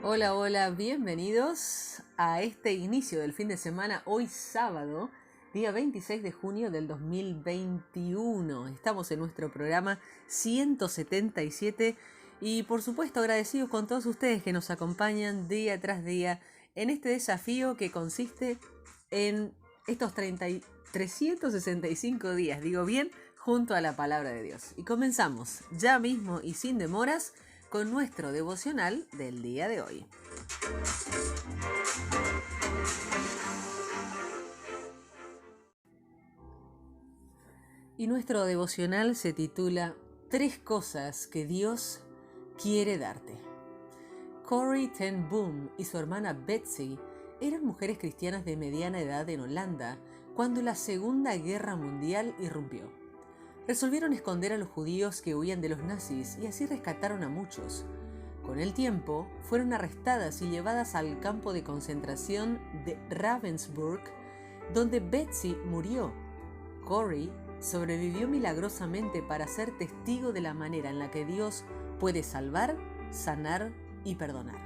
Hola, hola, bienvenidos a este inicio del fin de semana, hoy sábado, día 26 de junio del 2021. Estamos en nuestro programa 177 y por supuesto agradecidos con todos ustedes que nos acompañan día tras día en este desafío que consiste en estos 365 días, digo bien, junto a la palabra de Dios. Y comenzamos ya mismo y sin demoras con nuestro devocional del día de hoy. Y nuestro devocional se titula Tres cosas que Dios quiere darte. Corrie ten Boom y su hermana Betsy eran mujeres cristianas de mediana edad en Holanda cuando la Segunda Guerra Mundial irrumpió. Resolvieron esconder a los judíos que huían de los nazis y así rescataron a muchos. Con el tiempo, fueron arrestadas y llevadas al campo de concentración de Ravensbrück, donde Betsy murió. Corrie sobrevivió milagrosamente para ser testigo de la manera en la que Dios puede salvar, sanar y perdonar.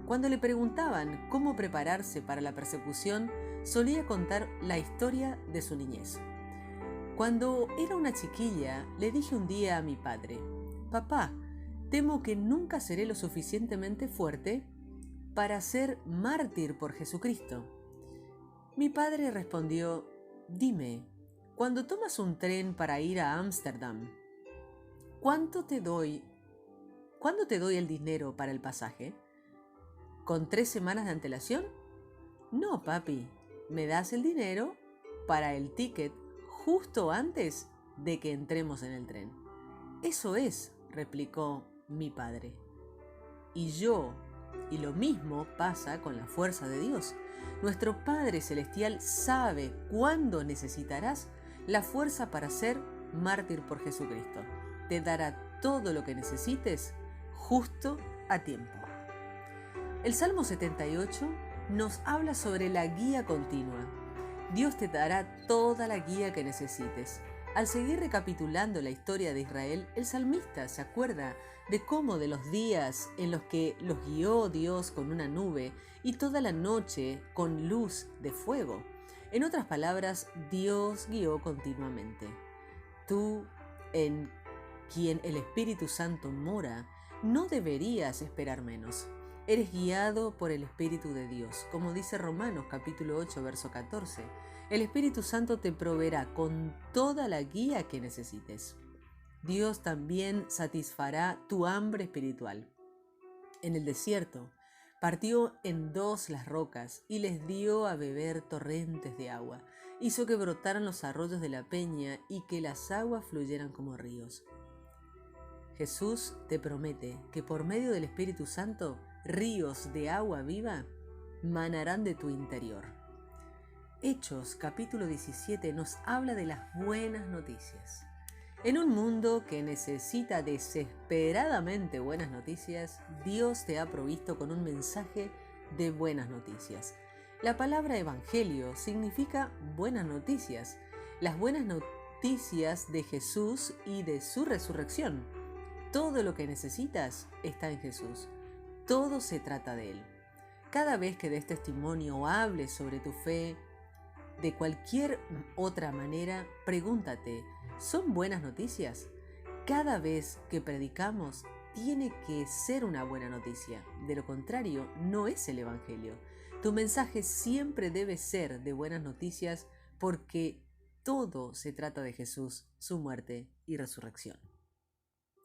Cuando le preguntaban cómo prepararse para la persecución, solía contar la historia de su niñez. Cuando era una chiquilla, le dije un día a mi padre: «Papá, temo que nunca seré lo suficientemente fuerte para ser mártir por Jesucristo». Mi padre respondió: «Dime, cuando tomas un tren para ir a Ámsterdam, ¿cuándo te doy el dinero para el pasaje? ¿Con 3 semanas de antelación?». «No, papi, me das el dinero para el ticket justo antes de que entremos en el tren». «Eso es», replicó mi padre. Y lo mismo pasa con la fuerza de Dios. Nuestro Padre Celestial sabe cuándo necesitarás la fuerza para ser mártir por Jesucristo. Te dará todo lo que necesites justo a tiempo. El Salmo 78 nos habla sobre la guía continua. Dios te dará toda la guía que necesites. Al seguir recapitulando la historia de Israel, el salmista se acuerda de cómo de los días en los que los guió Dios con una nube y toda la noche con luz de fuego. En otras palabras, Dios guió continuamente. Tú, en quien el Espíritu Santo mora, no deberías esperar menos. Eres guiado por el Espíritu de Dios, como dice Romanos capítulo 8, verso 14. El Espíritu Santo te proveerá con toda la guía que necesites. Dios también satisfará tu hambre espiritual. En el desierto, partió en dos las rocas y les dio a beber torrentes de agua. Hizo que brotaran los arroyos de la peña y que las aguas fluyeran como ríos. Jesús te promete que por medio del Espíritu Santo, ríos de agua viva manarán de tu interior. Hechos capítulo 17 nos habla de las buenas noticias. En un mundo que necesita desesperadamente buenas noticias, Dios te ha provisto con un mensaje de buenas noticias. La palabra evangelio significa buenas noticias, las buenas noticias de Jesús y de su resurrección. Todo lo que necesitas está en Jesús. Todo se trata de Él. Cada vez que des testimonio o hables sobre tu fe, de cualquier otra manera, pregúntate: ¿son buenas noticias? Cada vez que predicamos, tiene que ser una buena noticia. De lo contrario, no es el Evangelio. Tu mensaje siempre debe ser de buenas noticias porque todo se trata de Jesús, su muerte y resurrección.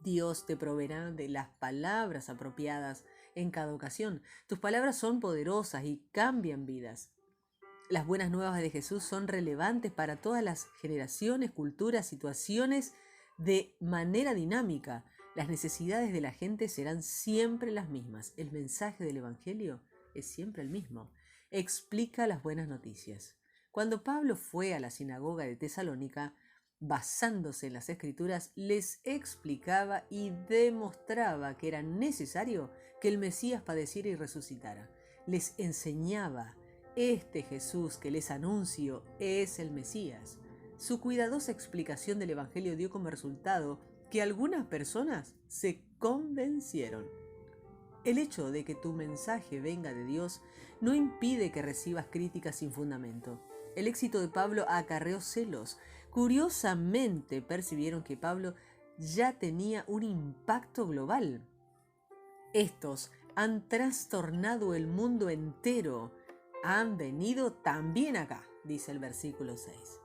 Dios te proveerá de las palabras apropiadas en cada ocasión. Tus palabras son poderosas y cambian vidas. Las buenas nuevas de Jesús son relevantes para todas las generaciones, culturas, situaciones de manera dinámica. Las necesidades de la gente serán siempre las mismas. El mensaje del Evangelio es siempre el mismo. Explica las buenas noticias. Cuando Pablo fue a la sinagoga de Tesalónica, basándose en las Escrituras, les explicaba y demostraba que era necesario que el Mesías padeciera y resucitara. Les enseñaba: este Jesús que les anuncio es el Mesías. Su cuidadosa explicación del Evangelio dio como resultado que algunas personas se convencieron. El hecho de que tu mensaje venga de Dios no impide que recibas críticas sin fundamento. El éxito de Pablo acarreó celos. Curiosamente percibieron que Pablo ya tenía un impacto global. Estos han trastornado el mundo entero. Han venido también acá, dice el versículo 6.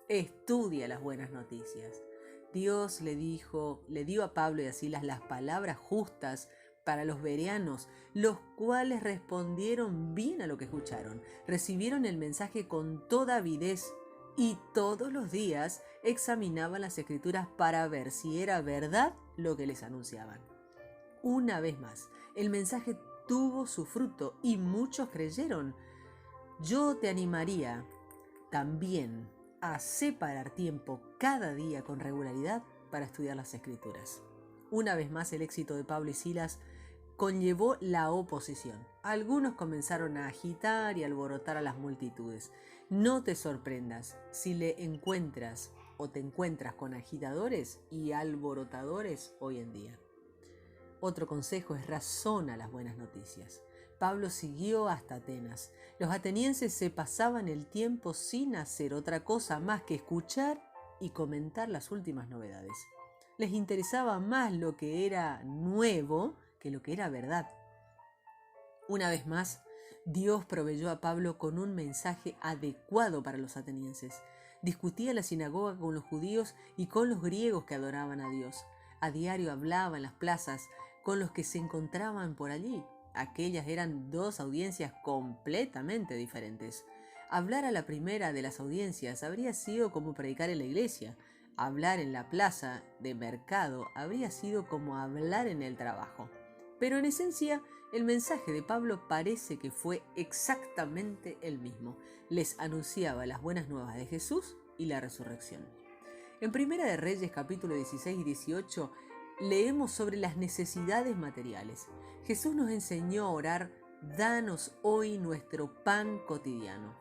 Estudia las buenas noticias. Dios le dio a Pablo y a Silas las palabras justas para los bereanos, los cuales respondieron bien a lo que escucharon, recibieron el mensaje con toda avidez y todos los días examinaban las escrituras para ver si era verdad lo que les anunciaban. Una vez más, el mensaje tuvo su fruto y muchos creyeron. Yo te animaría también a separar tiempo cada día con regularidad para estudiar las escrituras. Una vez más, el éxito de Pablo y Silas conllevó la oposición. Algunos comenzaron a agitar y alborotar a las multitudes. No te sorprendas si le encuentras o te encuentras con agitadores y alborotadores hoy en día. Otro consejo es razona las buenas noticias. Pablo siguió hasta Atenas. Los atenienses se pasaban el tiempo sin hacer otra cosa más que escuchar y comentar las últimas novedades. Les interesaba más lo que era nuevo que lo que era verdad. Una vez más, Dios proveyó a Pablo con un mensaje adecuado para los atenienses. Discutía en la sinagoga con los judíos y con los griegos que adoraban a Dios. A diario hablaba en las plazas con los que se encontraban por allí. Aquellas eran dos audiencias completamente diferentes. Hablar a la primera de las audiencias habría sido como predicar en la iglesia. Hablar en la plaza de mercado habría sido como hablar en el trabajo. Pero en esencia, el mensaje de Pablo parece que fue exactamente el mismo. Les anunciaba las buenas nuevas de Jesús y la resurrección. En Primera de Reyes, capítulo 16 y 18, leemos sobre las necesidades materiales. Jesús nos enseñó a orar: danos hoy nuestro pan cotidiano.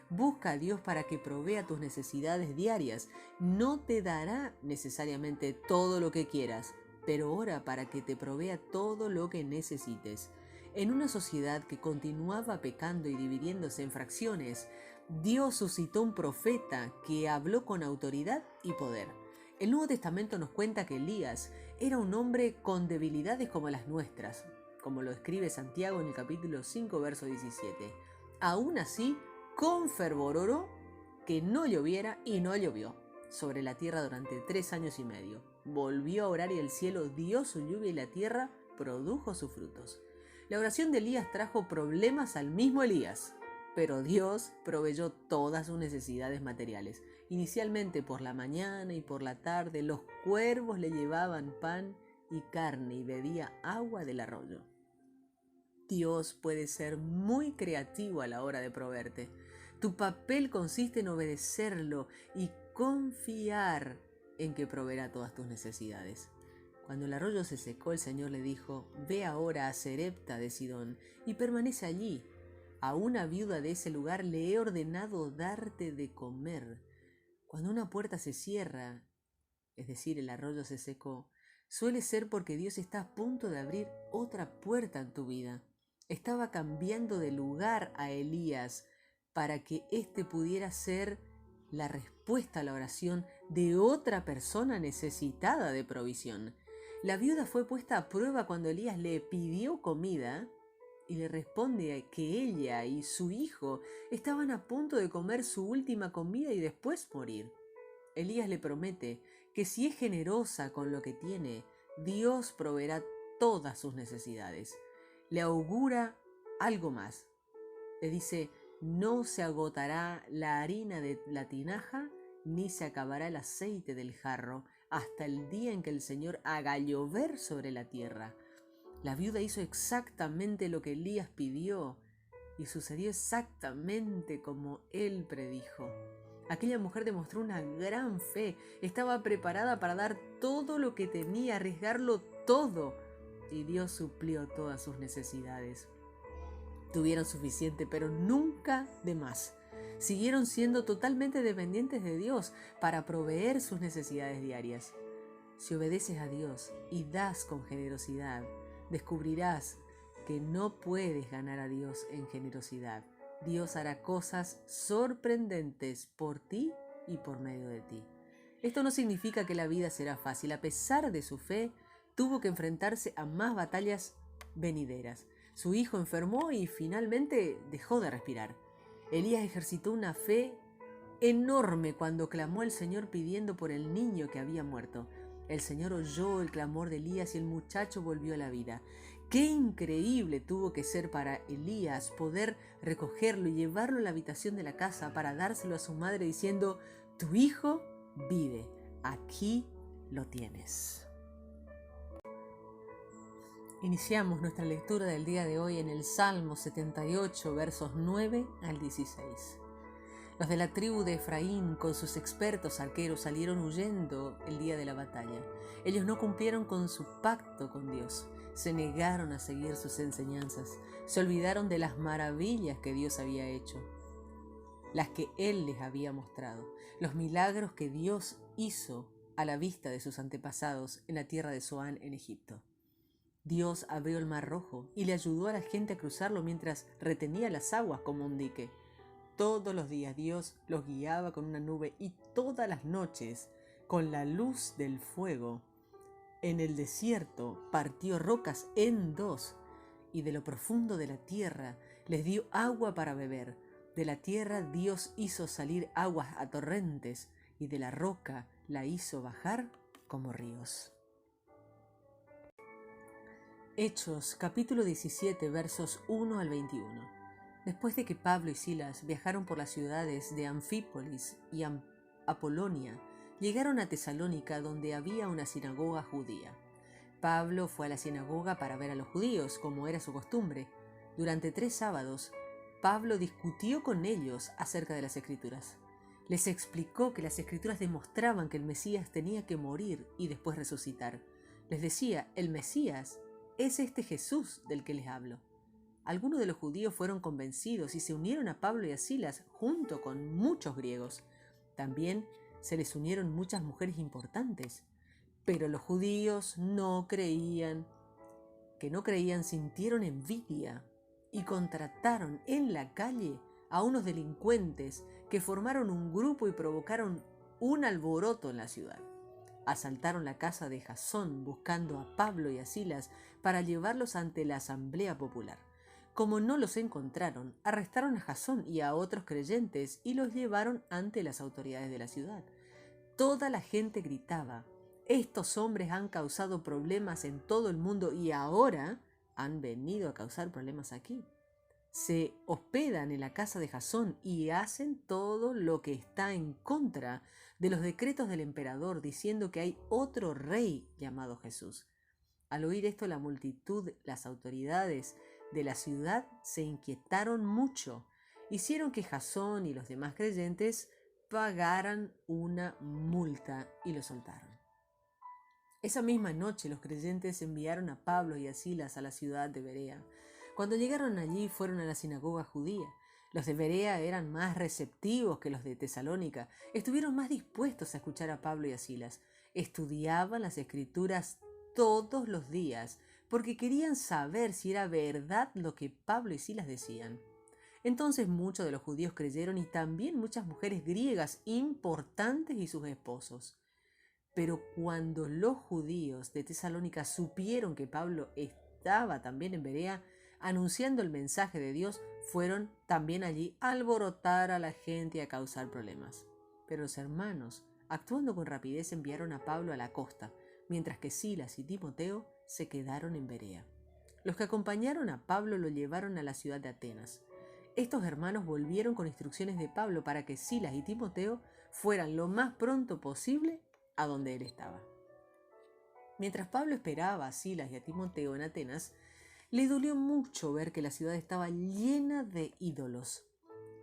Busca a Dios para que provea tus necesidades diarias. No te dará necesariamente todo lo que quieras, pero ora para que te provea todo lo que necesites. En una sociedad que continuaba pecando y dividiéndose en fracciones, Dios suscitó un profeta que habló con autoridad y poder. El Nuevo Testamento nos cuenta que Elías era un hombre con debilidades como las nuestras, como lo escribe Santiago en el capítulo 5, verso 17. Aún así, con fervor oró que no lloviera y no llovió sobre la tierra durante 3 años y medio. Volvió a orar y el cielo dio su lluvia y la tierra produjo sus frutos. La oración de Elías trajo problemas al mismo Elías, pero Dios proveyó todas sus necesidades materiales. Inicialmente por la mañana y por la tarde los cuervos le llevaban pan y carne y bebía agua del arroyo. Dios puede ser muy creativo a la hora de proveerte. Tu papel consiste en obedecerlo y confiar en que proveerá todas tus necesidades. Cuando el arroyo se secó, el Señor le dijo: ve ahora a Sarepta de Sidón y permanece allí. A una viuda de ese lugar le he ordenado darte de comer. Cuando una puerta se cierra, es decir, el arroyo se secó, suele ser porque Dios está a punto de abrir otra puerta en tu vida. Estaba cambiando de lugar a Elías para que éste pudiera ser la respuesta a la oración de otra persona necesitada de provisión. La viuda fue puesta a prueba cuando Elías le pidió comida y le responde que ella y su hijo estaban a punto de comer su última comida y después morir. Elías le promete que si es generosa con lo que tiene, Dios proveerá todas sus necesidades. Le augura algo más. Le dice: no se agotará la harina de la tinaja, ni se acabará el aceite del jarro, hasta el día en que el Señor haga llover sobre la tierra. La viuda hizo exactamente lo que Elías pidió y sucedió exactamente como él predijo. Aquella mujer demostró una gran fe, estaba preparada para dar todo lo que tenía, arriesgarlo todo, y Dios suplió todas sus necesidades. Tuvieron suficiente, pero nunca de más. Siguieron siendo totalmente dependientes de Dios para proveer sus necesidades diarias. Si obedeces a Dios y das con generosidad, descubrirás que no puedes ganar a Dios en generosidad. Dios hará cosas sorprendentes por ti y por medio de ti. Esto no significa que la vida será fácil. A pesar de su fe, tuvo que enfrentarse a más batallas venideras. Su hijo enfermó y finalmente dejó de respirar. Elías ejercitó una fe enorme cuando clamó al Señor pidiendo por el niño que había muerto. El Señor oyó el clamor de Elías y el muchacho volvió a la vida. Qué increíble tuvo que ser para Elías poder recogerlo y llevarlo a la habitación de la casa para dárselo a su madre diciendo: tu hijo vive, aquí lo tienes. Iniciamos nuestra lectura del día de hoy en el Salmo 78, versos 9 al 16. Los de la tribu de Efraín, con sus expertos arqueros, salieron huyendo el día de la batalla. Ellos no cumplieron con su pacto con Dios, se negaron a seguir sus enseñanzas, se olvidaron de las maravillas que Dios había hecho, las que Él les había mostrado, los milagros que Dios hizo a la vista de sus antepasados en la tierra de Zoán en Egipto. Dios abrió el mar Rojo y le ayudó a la gente a cruzarlo mientras retenía las aguas como un dique. Todos los días Dios los guiaba con una nube y todas las noches con la luz del fuego. En el desierto partió rocas en dos y de lo profundo de la tierra les dio agua para beber. De la tierra Dios hizo salir aguas a torrentes y de la roca la hizo bajar como ríos. Hechos capítulo 17 versos 1 al 21. Después de que Pablo y Silas viajaron por las ciudades de Anfípolis y Apolonia, llegaron a Tesalónica, donde había una sinagoga judía. Pablo fue a la sinagoga para ver a los judíos, como era su costumbre. Durante 3 sábados, Pablo discutió con ellos acerca de las Escrituras. Les explicó que las Escrituras demostraban que el Mesías tenía que morir y después resucitar. Les decía: el Mesías es este Jesús del que les hablo. Algunos de los judíos fueron convencidos y se unieron a Pablo y a Silas junto con muchos griegos. También se les unieron muchas mujeres importantes. Pero los judíos que no creían sintieron envidia y contrataron en la calle a unos delincuentes que formaron un grupo y provocaron un alboroto en la ciudad. Asaltaron la casa de Jasón buscando a Pablo y a Silas para llevarlos ante la asamblea popular. Como no los encontraron, arrestaron a Jasón y a otros creyentes y los llevaron ante las autoridades de la ciudad. Toda la gente gritaba: estos hombres han causado problemas en todo el mundo y ahora han venido a causar problemas aquí. Se hospedan en la casa de Jasón y hacen todo lo que está en contra de los decretos del emperador, diciendo que hay otro rey llamado Jesús. Al oír esto, la multitud, las autoridades de la ciudad se inquietaron mucho. Hicieron que Jasón y los demás creyentes pagaran una multa y lo soltaron. Esa misma noche los creyentes enviaron a Pablo y a Silas a la ciudad de Berea. Cuando llegaron allí fueron a la sinagoga judía. Los de Berea eran más receptivos que los de Tesalónica. Estuvieron más dispuestos a escuchar a Pablo y a Silas. Estudiaban las Escrituras todos los días porque querían saber si era verdad lo que Pablo y Silas decían. Entonces muchos de los judíos creyeron y también muchas mujeres griegas importantes y sus esposos. Pero cuando los judíos de Tesalónica supieron que Pablo estaba también en Berea, anunciando el mensaje de Dios, fueron también allí a alborotar a la gente y a causar problemas. Pero los hermanos, actuando con rapidez, enviaron a Pablo a la costa, mientras que Silas y Timoteo se quedaron en Berea. Los que acompañaron a Pablo lo llevaron a la ciudad de Atenas. Estos hermanos volvieron con instrucciones de Pablo para que Silas y Timoteo fueran lo más pronto posible a donde él estaba. Mientras Pablo esperaba a Silas y a Timoteo en Atenas, le dolió mucho ver que la ciudad estaba llena de ídolos.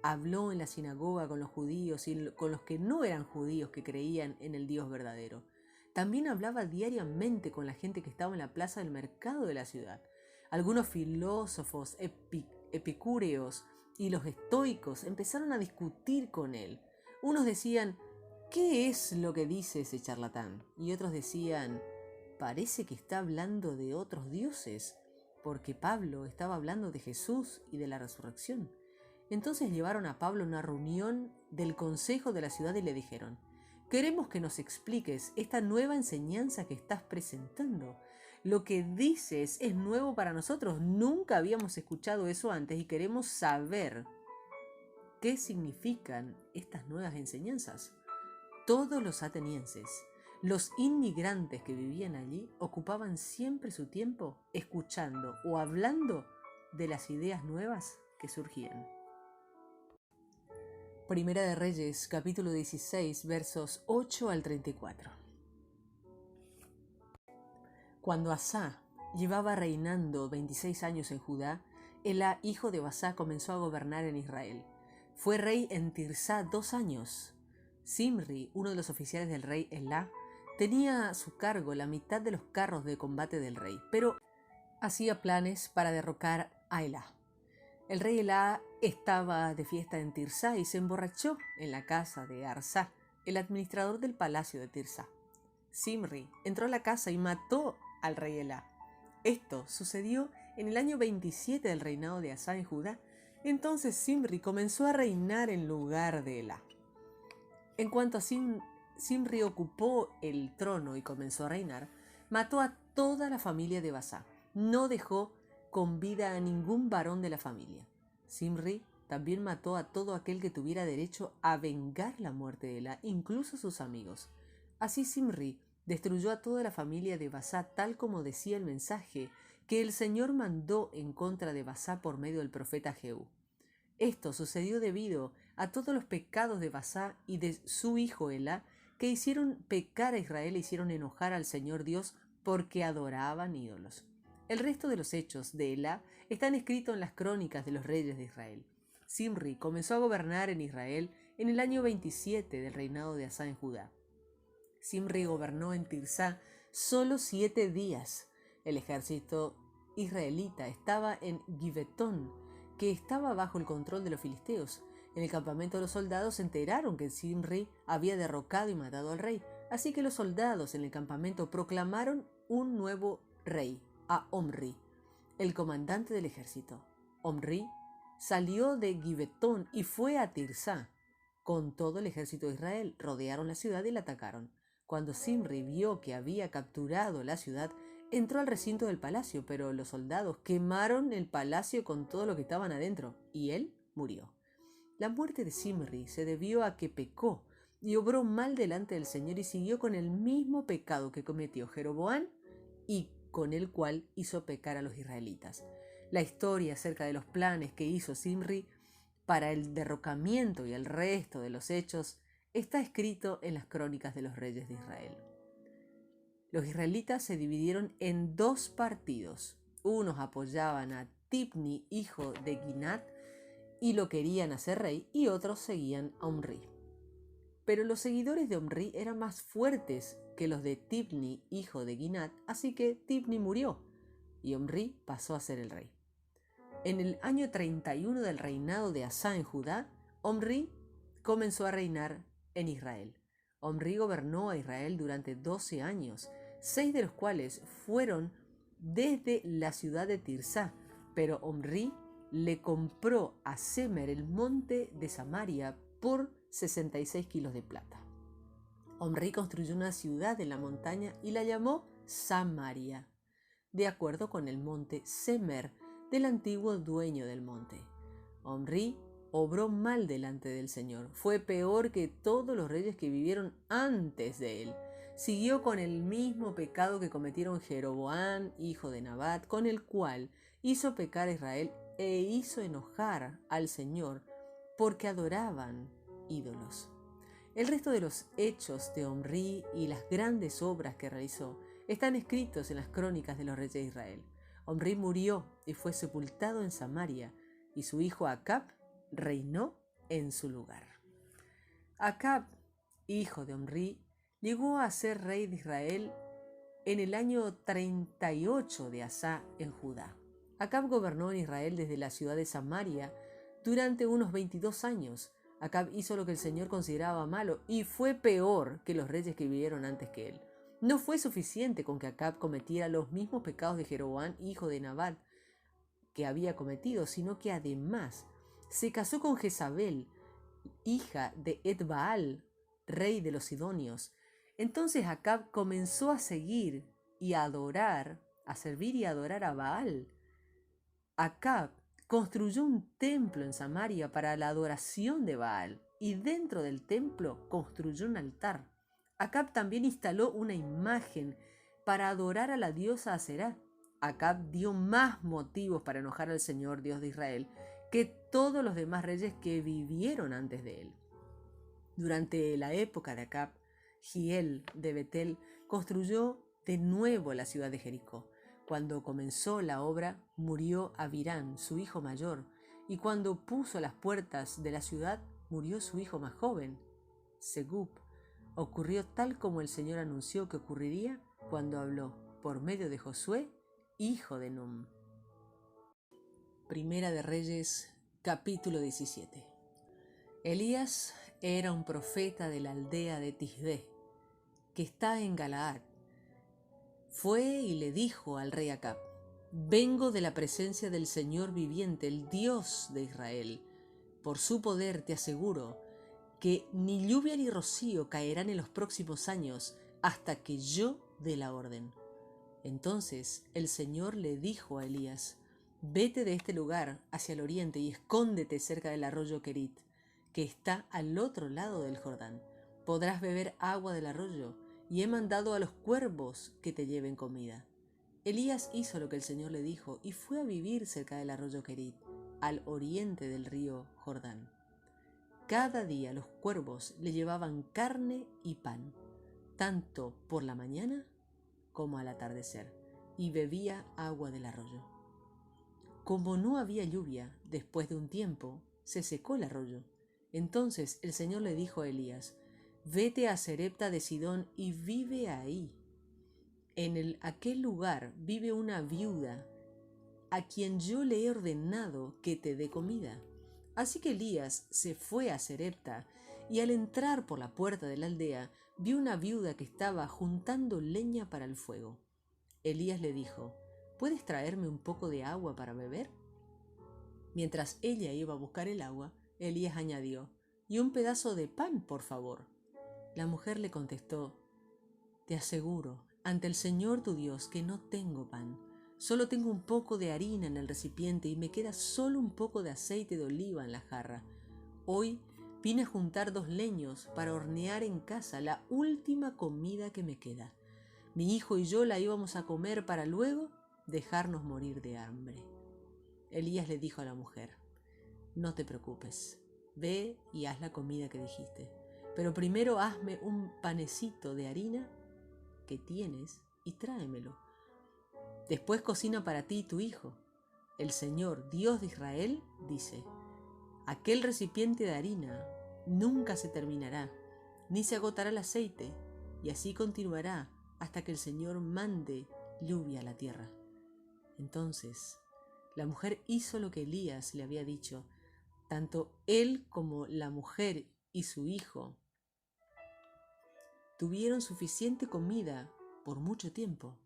Habló en la sinagoga con los judíos y con los que no eran judíos que creían en el Dios verdadero. También hablaba diariamente con la gente que estaba en la plaza del mercado de la ciudad. Algunos filósofos epicúreos y los estoicos empezaron a discutir con él. Unos decían: ¿qué es lo que dice ese charlatán? Y otros decían: parece que está hablando de otros dioses. porque Pablo estaba hablando de Jesús y de la resurrección. Entonces llevaron a Pablo a una reunión del consejo de la ciudad y le dijeron: queremos que nos expliques esta nueva enseñanza que estás presentando. Lo que dices es nuevo para nosotros, nunca habíamos escuchado eso antes y queremos saber qué significan estas nuevas enseñanzas. Todos los atenienses, los inmigrantes que vivían allí, ocupaban siempre su tiempo escuchando o hablando de las ideas nuevas que surgían. Primera de Reyes, capítulo 16, versos 8 al 34. Cuando Asá llevaba reinando 26 años en Judá, Elá, hijo de Baasá, comenzó a gobernar en Israel. Fue rey en Tirsá 2 años. Zimri, uno de los oficiales del rey Elá, tenía a su cargo la mitad de los carros de combate del rey, pero hacía planes para derrocar a Elá. El rey Elá estaba de fiesta en Tirsá y se emborrachó en la casa de Arsá, el administrador del palacio de Tirsá. Zimri entró a la casa y mató al rey Elá. Esto sucedió en el año 27 del reinado de Asá en Judá. Entonces Zimri comenzó a reinar en lugar de Elá. En cuanto a Zimri ocupó el trono y comenzó a reinar, mató a toda la familia de Baasá. No dejó con vida a ningún varón de la familia. Zimri también mató a todo aquel que tuviera derecho a vengar la muerte de Elá, incluso sus amigos. Así Zimri destruyó a toda la familia de Baasá, tal como decía el mensaje que el Señor mandó en contra de Baasá por medio del profeta Jehú. Esto sucedió debido a todos los pecados de Baasá y de su hijo Elá, que hicieron pecar a Israel e hicieron enojar al Señor Dios porque adoraban ídolos. El resto de los hechos de Elá están escritos en las crónicas de los reyes de Israel. Zimri comenzó a gobernar en Israel en el año 27 del reinado de Asá en Judá. Zimri gobernó en Tirsá solo 7 días. El ejército israelita estaba en Givetón, que estaba bajo el control de los filisteos. En el campamento los soldados se enteraron que Zimri había derrocado y matado al rey, así que los soldados en el campamento proclamaron un nuevo rey, a Omri, el comandante del ejército. Omri salió de Givetón y fue a Tirsá con todo el ejército de Israel. Rodearon la ciudad y la atacaron. Cuando Zimri vio que había capturado la ciudad, entró al recinto del palacio, pero los soldados quemaron el palacio con todo lo que estaban adentro, y él murió. La muerte de Zimri se debió a que pecó y obró mal delante del Señor y siguió con el mismo pecado que cometió Jeroboam y con el cual hizo pecar a los israelitas. La historia acerca de los planes que hizo Zimri para el derrocamiento y el resto de los hechos está escrito en las crónicas de los reyes de Israel. Los israelitas se dividieron en 2 partidos. Unos apoyaban a Tibni, hijo de Ginat, y lo querían hacer rey, y otros seguían a Omri. Pero los seguidores de Omri eran más fuertes que los de Tibni, hijo de Ginat, así que Tibni murió, y Omri pasó a ser el rey. En el año 31 del reinado de Asá en Judá, Omri comenzó a reinar en Israel. Omri gobernó a Israel durante 12 años, 6 de los cuales fueron desde la ciudad de Tirsá, pero Omri le compró a Semer el monte de Samaria por 66 kilos de plata. Omri construyó una ciudad en la montaña y la llamó Samaria, de acuerdo con el monte Semer del antiguo dueño del monte. Omri obró mal delante del Señor. Fue peor que todos los reyes que vivieron antes de él. Siguió con el mismo pecado que cometieron Jeroboam, hijo de Nabat, con el cual hizo pecar a Israel e hizo enojar al Señor porque adoraban ídolos. El resto de los hechos de Omri y las grandes obras que realizó están escritos en las crónicas de los reyes de Israel. Omri murió y fue sepultado en Samaria, y su hijo Acab reinó en su lugar. Acab, hijo de Omri, llegó a ser rey de Israel en el año 38 de Asá en Judá. Acab gobernó en Israel desde la ciudad de Samaria durante unos 22 años. Acab hizo lo que el Señor consideraba malo y fue peor que los reyes que vivieron antes que él. No fue suficiente con que Acab cometiera los mismos pecados de Jeroboam, hijo de Nabat. que había cometido, sino que además se casó con Jezabel, hija de Etbaal, rey de los Sidonios. Entonces Acab comenzó a seguir y a adorar, a servir y a adorar a Baal. Acab construyó un templo en Samaria para la adoración de Baal y dentro del templo construyó un altar. Acab también instaló una imagen para adorar a la diosa Aserá. Acab dio más motivos para enojar al Señor Dios de Israel que todos los demás reyes que vivieron antes de él. Durante la época de Acab, Hiel de Betel construyó de nuevo la ciudad de Jericó. Cuando comenzó la obra, murió Abirán, su hijo mayor, y cuando puso las puertas de la ciudad, murió su hijo más joven, Segub. Ocurrió tal como el Señor anunció que ocurriría cuando habló por medio de Josué, hijo de Num. Primera de Reyes, capítulo 17. Elías era un profeta de la aldea de Tisbé, que está en Galaad. Fue y le dijo al rey Acab: vengo de la presencia del Señor viviente, el Dios de Israel. Por su poder te aseguro que ni lluvia ni rocío caerán en los próximos años hasta que yo dé la orden. Entonces el Señor le dijo a Elías: vete de este lugar hacia el oriente y escóndete cerca del arroyo Querit, que está al otro lado del Jordán. Podrás beber agua del arroyo, y he mandado a los cuervos que te lleven comida. Elías hizo lo que el Señor le dijo y fue a vivir cerca del arroyo Querit, al oriente del río Jordán. Cada día los cuervos le llevaban carne y pan, tanto por la mañana como al atardecer, y bebía agua del arroyo. Como no había lluvia, después de un tiempo, se secó el arroyo. Entonces el Señor le dijo a Elías: vete a Sarepta de Sidón y vive ahí. En aquel lugar vive una viuda a quien yo le he ordenado que te dé comida. Así que Elías se fue a Sarepta y al entrar por la puerta de la aldea vio una viuda que estaba juntando leña para el fuego. Elías le dijo: ¿puedes traerme un poco de agua para beber? Mientras ella iba a buscar el agua, Elías añadió: y un pedazo de pan, por favor. La mujer le contestó: te aseguro ante el Señor tu Dios que no tengo pan. Solo tengo un poco de harina en el recipiente y me queda solo un poco de aceite de oliva en la jarra. Hoy vine a juntar 2 leños para hornear en casa la última comida que me queda. Mi hijo y yo la íbamos a comer para luego dejarnos morir de hambre. Elías le dijo a la mujer: no te preocupes, ve y haz la comida que dijiste, pero primero hazme un panecito de harina que tienes y tráemelo. Después cocina para ti y tu hijo. El Señor, Dios de Israel, dice: aquel recipiente de harina nunca se terminará, ni se agotará el aceite, y así continuará hasta que el Señor mande lluvia a la tierra. Entonces la mujer hizo lo que Elías le había dicho. Tanto él como la mujer y su hijo tuvieron suficiente comida por mucho tiempo.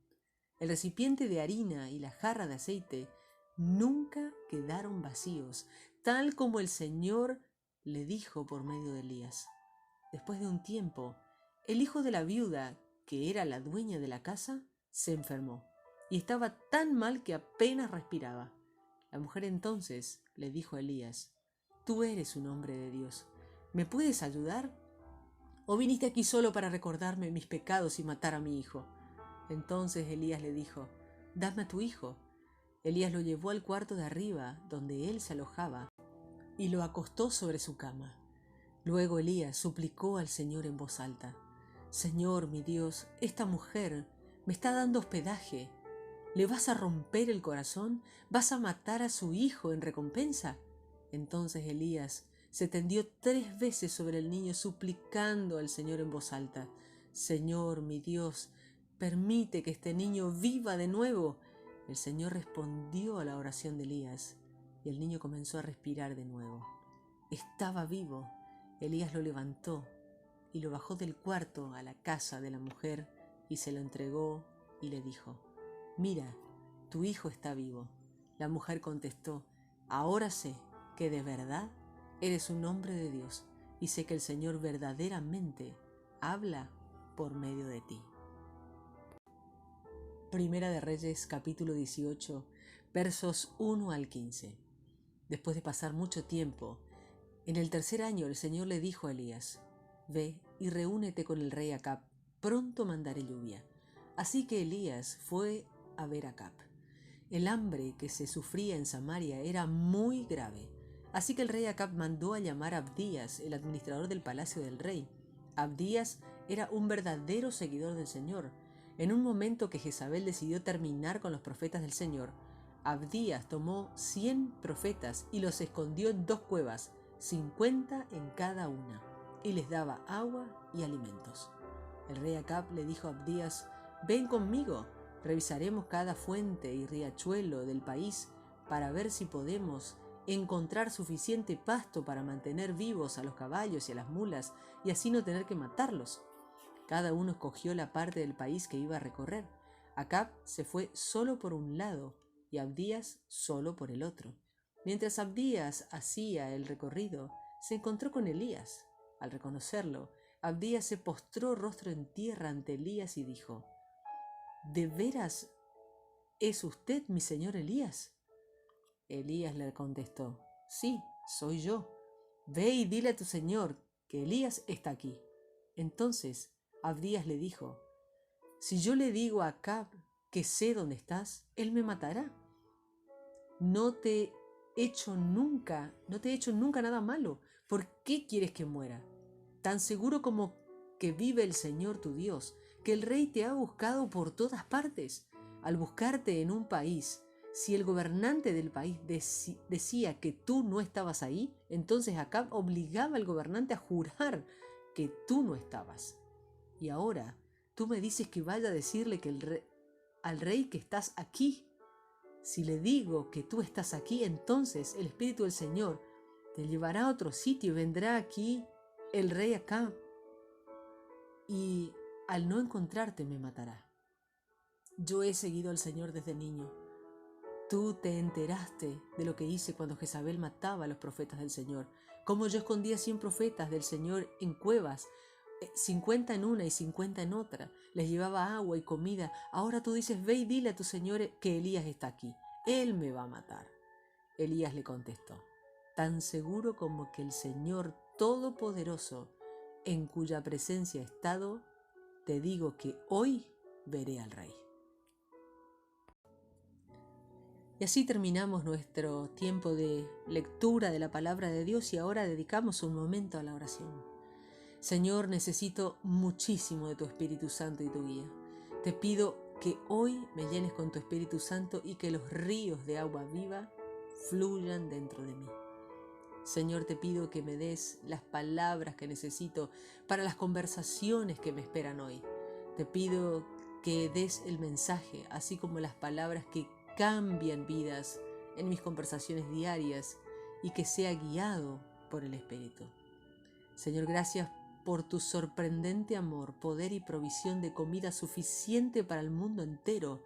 El recipiente de harina y la jarra de aceite nunca quedaron vacíos, tal como el Señor le dijo por medio de Elías. Después de un tiempo, el hijo de la viuda, que era la dueña de la casa, se enfermó y estaba tan mal que apenas respiraba. La mujer entonces le dijo a Elías: tú eres un hombre de Dios, ¿me puedes ayudar? ¿O viniste aquí solo para recordarme mis pecados y matar a mi hijo? Entonces Elías le dijo: dame a tu hijo. Elías lo llevó al cuarto de arriba, donde él se alojaba, y lo acostó sobre su cama. Luego Elías suplicó al Señor en voz alta: Señor, mi Dios, esta mujer me está dando hospedaje. ¿Le vas a romper el corazón? ¿Vas a matar a su hijo en recompensa? Entonces Elías se tendió 3 veces sobre el niño, suplicando al Señor en voz alta: Señor, mi Dios, permite que este niño viva de nuevo. El Señor respondió a la oración de Elías, y el niño comenzó a respirar de nuevo. Estaba vivo. Elías lo levantó y lo bajó del cuarto a la casa de la mujer y se lo entregó y le dijo: mira, tu hijo está vivo. La mujer contestó: ahora sé que de verdad eres un hombre de Dios y sé que el Señor verdaderamente habla por medio de ti. Primera de Reyes, capítulo 18, versos 1 al 15. Después de pasar mucho tiempo, en el tercer año el Señor le dijo a Elías: ve y reúnete con el rey Acab, pronto mandaré lluvia. Así que Elías fue a ver a Acab. El hambre que se sufría en Samaria era muy grave, así que el rey Acab mandó a llamar a Abdías, el administrador del palacio del rey. Abdías era un verdadero seguidor del Señor. En un momento que Jezabel decidió terminar con los profetas del Señor, Abdías tomó 100 profetas y los escondió en 2 cuevas, 50 en cada una, y les daba agua y alimentos. El rey Acab le dijo a Abdías: ven conmigo, revisaremos cada fuente y riachuelo del país para ver si podemos encontrar suficiente pasto para mantener vivos a los caballos y a las mulas y así no tener que matarlos. Cada uno escogió la parte del país que iba a recorrer. Acab se fue solo por un lado y Abdías solo por el otro. Mientras Abdías hacía el recorrido, se encontró con Elías. Al reconocerlo, Abdías se postró rostro en tierra ante Elías y dijo: ¿de veras es usted mi señor Elías? Elías le contestó: sí, soy yo. Ve y dile a tu señor que Elías está aquí. Entonces Abdías le dijo: si yo le digo a Acab que sé dónde estás, él me matará. No te he hecho nunca nada malo. ¿Por qué quieres que muera? Tan seguro como que vive el Señor tu Dios, que el rey te ha buscado por todas partes. Al buscarte en un país, si el gobernante del país decía que tú no estabas ahí, entonces Acab obligaba al gobernante a jurar que tú no estabas. Y ahora tú me dices que vaya a decirle al rey que estás aquí. Si le digo que tú estás aquí, entonces el Espíritu del Señor te llevará a otro sitio y vendrá aquí el rey Acab, y al no encontrarte me matará. Yo he seguido al Señor desde niño. Tú te enteraste de lo que hice cuando Jezabel mataba a los profetas del Señor, cómo yo escondía 100 profetas del Señor en cuevas, 50 en una y 50 en otra, les llevaba agua y comida. Ahora tú dices: ve y dile a tu Señor que Elías está aquí, él me va a matar. Elías le contestó: tan seguro como que el Señor Todopoderoso, en cuya presencia he estado, te digo que hoy veré al rey. Y así terminamos nuestro tiempo de lectura de la palabra de Dios y ahora dedicamos un momento a la oración. Señor, necesito muchísimo de tu Espíritu Santo y tu guía. Te pido que hoy me llenes con tu Espíritu Santo y que los ríos de agua viva fluyan dentro de mí. Señor, te pido que me des las palabras que necesito para las conversaciones que me esperan hoy. Te pido que des el mensaje, así como las palabras que cambian vidas en mis conversaciones diarias y que sea guiado por el Espíritu. Señor, gracias por tu sorprendente amor, poder y provisión de comida suficiente para el mundo entero.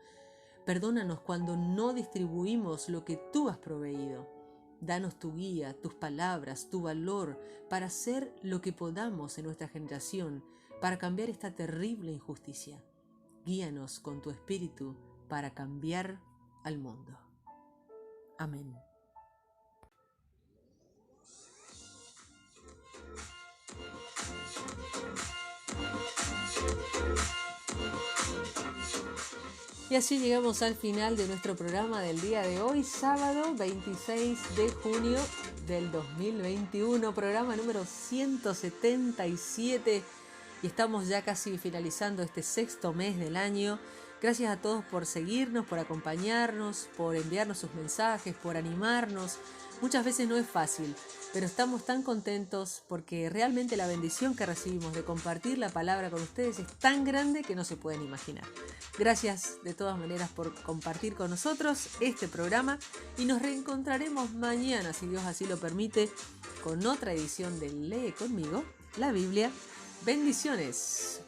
Perdónanos cuando no distribuimos lo que tú has proveído. Danos tu guía, tus palabras, tu valor para hacer lo que podamos en nuestra generación para cambiar esta terrible injusticia. Guíanos con tu Espíritu para cambiar al mundo. Amén. Y así llegamos al final de nuestro programa del día de hoy, sábado 26 de junio del 2021, programa número 177, y estamos ya casi finalizando este 6º mes del año. Gracias a todos por seguirnos, por acompañarnos, por enviarnos sus mensajes, por animarnos. Muchas veces no es fácil, pero estamos tan contentos porque realmente la bendición que recibimos de compartir la palabra con ustedes es tan grande que no se pueden imaginar. Gracias de todas maneras por compartir con nosotros este programa y nos reencontraremos mañana, si Dios así lo permite, con otra edición de Lee conmigo, la Biblia. Bendiciones.